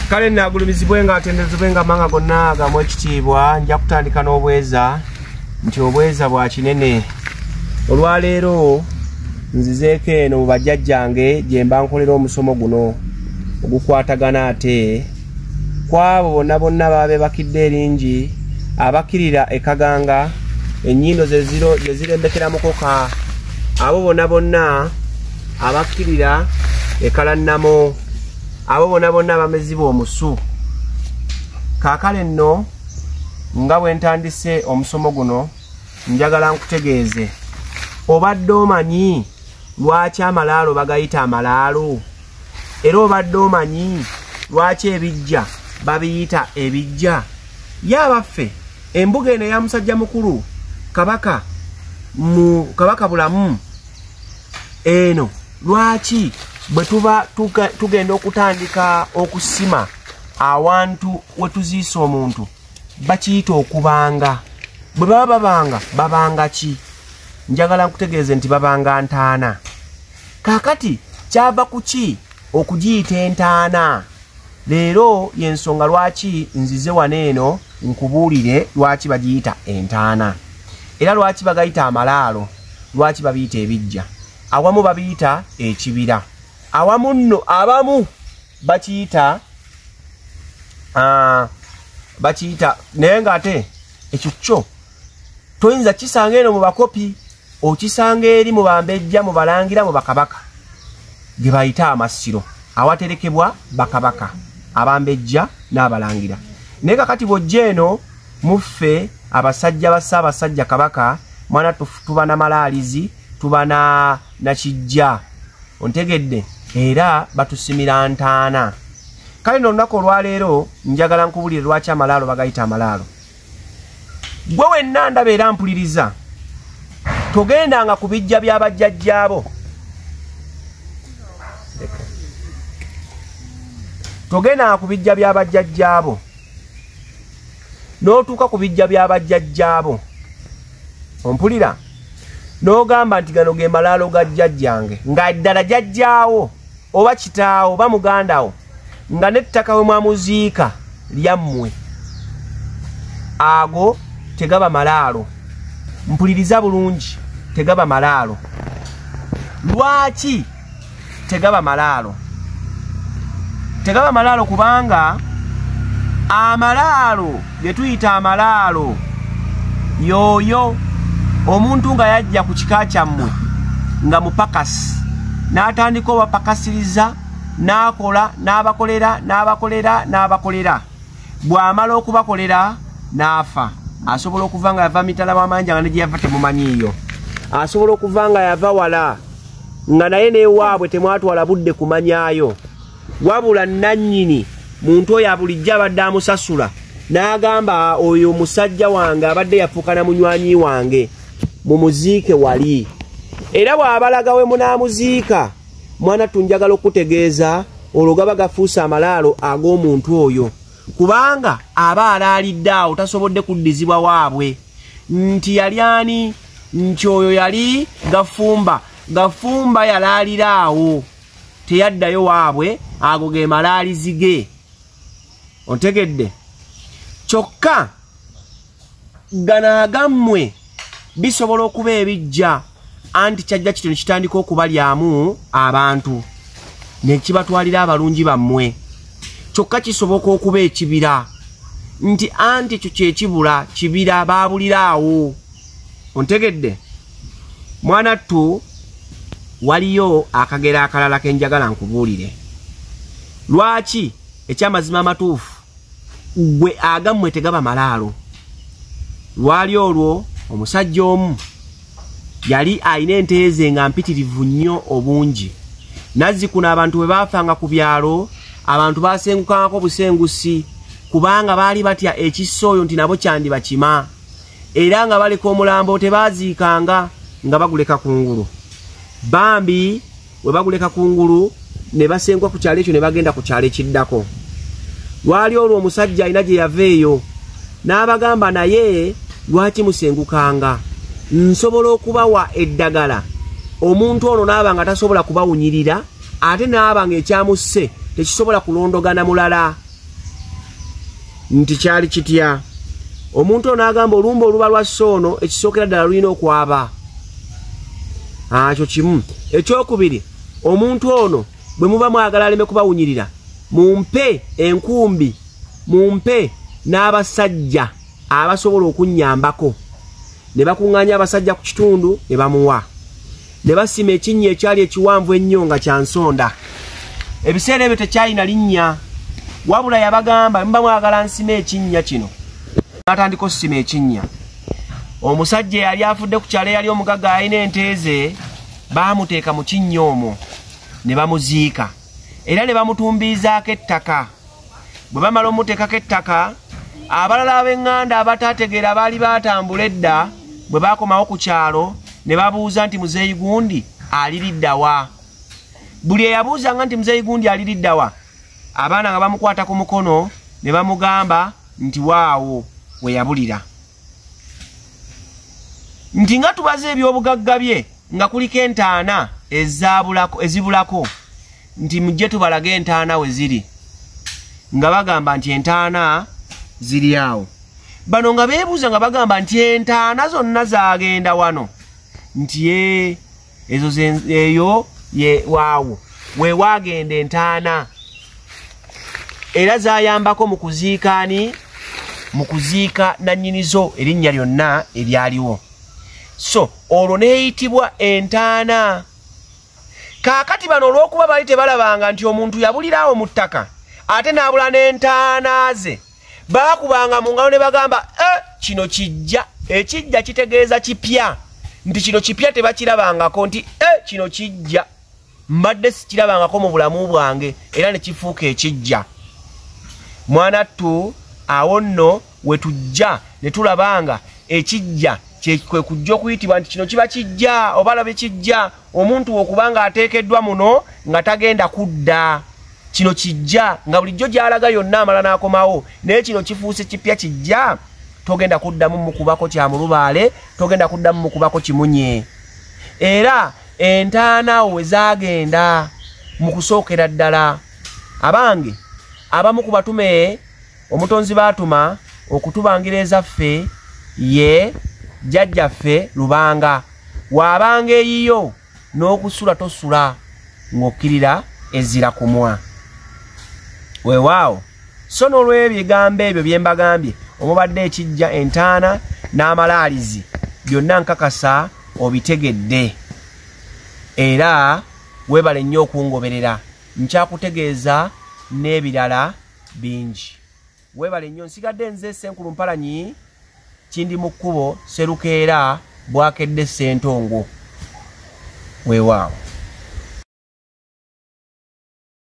Kale nagulumizibwe nga atendezebwe nga manga gonna gamwe ekitiibwa nja kutandika n'obweza nti obweza bwa kinene olwaleero nzizeeko eno mu bajjajjange gye mba nkolera omusomo guno ogukwatagana ate kwabo bonna bonna baabe bakidde eringi abakkirira ekaganga ennyindo ze zirembekera mukoka abo bonna bonna abakkirira ekalannamo abo bonna bonna abamezibwa omusu kaakale nno nga bwe ntandise omusomo guno njagala nkutegeeze obadde omanyi lwaki amalaalo bagayita amalaalo era obadde omanyi lwaki ebijja babiyita ebijja yaabaffe embuga eno eya musajja mukulu kabaka mu kabaka bulamu eno lwaki bwe tuba tugenda okutandika okusima awantu we tuziisa omuntu bakiyita okubanga bwe baba babanga ki njagala nkutegeeze nti babanga ntaana kaakati kyava ku ki okugiyita entaana leero yensonga lwaki nzize wano eno nkubuulire lwaki bagiyita entaana era lwaki bagayita amalaalo lwaki babiyita ebijja awamu babiyita ekibira awamu nno abamu bakiyita naye ng'ate ekyo kyo toyinza kisanga eno mu bakopi okisanga eri mu bambejja mu balangira mu bakabaka ge bayita amasiro awaterekebwa bakabaka abambejja n'abalangira naye kakati bw'ojja eno muffe abasajja ba Ssaabasajja Kabaka mwana tuba na malaalizi tuba na kijja ontegedde era batusimira ntaana kale n'olunaku olwaleero njagala nkubulire lwaki amalaalo bagayita amalaalo gwe wenna ndaba era mpuliriza togendanga ku bijja by'abajjajjaabo togendanga ku bijja by'abajjajjaabo n'otuuka ku bijja by'abajjajjaabo ompulira n'ogamba nti gano ge malaalo ga jjajjange nga ddala jjajjaawo oba kitaawo oba mugandawo nga n'ettaka we mwamuziika lyammwe ago tegaba malaalo mpuliriza bulungi tegaba malaalo lwaki tegaba malaalo tegaba malaalo kubanga amalaalo ge tuyita amalaalo yoyo omuntu nga yajja ku kika kyammwe nga mupakasi n'atandika obapakasiriza n'akola n'abakolera bw'amala okubakolera n'afa asobola okuva nga yava mitala w'amanja nga ne gye yava temumanyiiyo asobola okuva nga yava wala nga naye n'ewaabwe temwatwala budde kumanyaayo wabula nannyini muntu oyo abulijjo abadde amusasula n'agamba oyo musajja wange abadde yafuuka na munywanyi wange mumuziike wali era bw'abalaga we munaamuziika mwana tunjagala okutegeeza olwo gaba gafuusa amalaalo ag'omuntu oyo kubanga aba alaalidde awo tasobodde kuddizibwa waabwe nti yali ani nti oyo yali gafumba yalaalira awo teyaddayo waabwe ago ge malaalizi ge ontegedde kyokka gano agammwe bisobola okuba ebijja anti kyajja kito ne kitandika okubalyamu abantu ne kibatwalira abalungi bammwe kyokka kisoboka okuba ekibira nti anti ekyo kyekibula kibira baabuliraawo ontegedde mwanattu waliyo akagera akalala kenjagala nkubuulire lwaki ekyamazima amatuufu gwe agammwe tegaba malaalo lwali olwo omusajja omu yali alina ente ze nga mpitirivu nnyo obungi nazzikuno abantu bwe baafanga ku byalo abantu baasengukangako busengusi kubanga baali batya ekissa oyo nti nabo kyandi bakima era nga baleka omulambo tebaaziikanga nga baguleka kungulu bambi we baguleka kungulu ne basenguka ku kyalo ekyo ne bagenda ku kyalo ekiddako lwali olwo omusajja alina gye yava eyo n'abagamba naye lwaki musengukanga nsobola okubawa eddagala omuntu ono n'aba nga tasobola kubawunyirira ate n'aba nga ekyamusse tekisobola kulondogana mulala nti kyali kitya. Omuntu ono agamba olumba oluba lwa soono ekisookera ddala lulina okwaba. Kyo kimu. Ekyokubiri, omuntu ono bwe muba mwagala aleme kubawunyirira, mumpe enkumbi, mumpe n'abasajja abasobola okunnyambako. Ne bakuŋŋaanya abasajja ku kitundu ne bamuwa. Ne basima ekinnya ekyali ekiwanvu ennyo nga kya nsonda. Ebiseera ebyo tekyalina linnya, wabula yabagamba muba mwagala nsima ekinnya kino. N'atandika okusima ekinnya. Omusajja yali afudde ku kyalo yali omugagga alina ente ze, baamuteeka mu kinnya omwo ne bamuziika. Era ne bamutumbiizaako ettaka. Bwe bamala omuteekako ettaka, abalala ab'eŋŋanda abataategeera baali baatambula edda, bwe baakomawo ku kyalo ne babuuza nti Muzeeyi Gundi aliridda wa? Buli eyabuuzanga nti Muzeeyi Gundi aliridda wa, abaana nga bamukwata ku mukono ne bamugamba nti waawo we yabulira. Nti nga tubaze eby'obugagga bye nga kuliko entaana ezibulako, nti mujje tubalage entaana we ziri. Nga bagamba nti entaana ziri awo. Bano nga beebuuza nga bagamba nti entaana zonna zaagenda wano. Nti eyo waawo we waagenda entaana. Era zaayambako mu kuziika nannyinizo erinnya lyonna eryaliwo. So olwo neeyitibwa entaana. Kaakati bano olw'okuba bali tebalabanga nti omuntu yabuliraawo mu ttaka ate n'abula n'entaana ze, baakubanga mu ngalo ne bagamba kino kijja. Ekijja kitegeeza kipya, nti kino kipya tebakirabangako, nti kino kijja. Mbadde sikirabangako mu bulamu bwange era ne kifuuka ekijja. Mwanattu awo nno we tujja ne tulabanga ekijja kwe kujja okuyitibwa nti kino kiba kijja oba labe kijja. Omuntu okubanga ateekeddwa muno nga tagenda kudda, kino kijja nga bulijjo gy'alaga yonna amala n'akomawo, naye kino kifuuse kipya kijja, togenda kuddamu mukubako kya mulubaale, togenda kuddamu mukubako kimunye. Era entaana we zaagenda mu kusookera ddala. Abange abamu ku batume omutonzi baatuma okutubangira ezaffe ye jjajjaffe Lubanga. Waabanga eyiyo n'okusula tosula ng'okkirira ezira kumwa. Weewaawo, so n'olw'ebigambo ebyo bye mbagambye, omubadde ekijja, entaana n'amalaalizi, byonna nkakasa obitegedde. Era weebale nnyo okungoberera, nkyakutegeeza n'ebirala bingi. Weebale nnyo. Nsigadde nze Senkulu Mpalanyi, Kindi mu kkubo, Serukeera, Bwakedde Ssentongo. Weewaawo.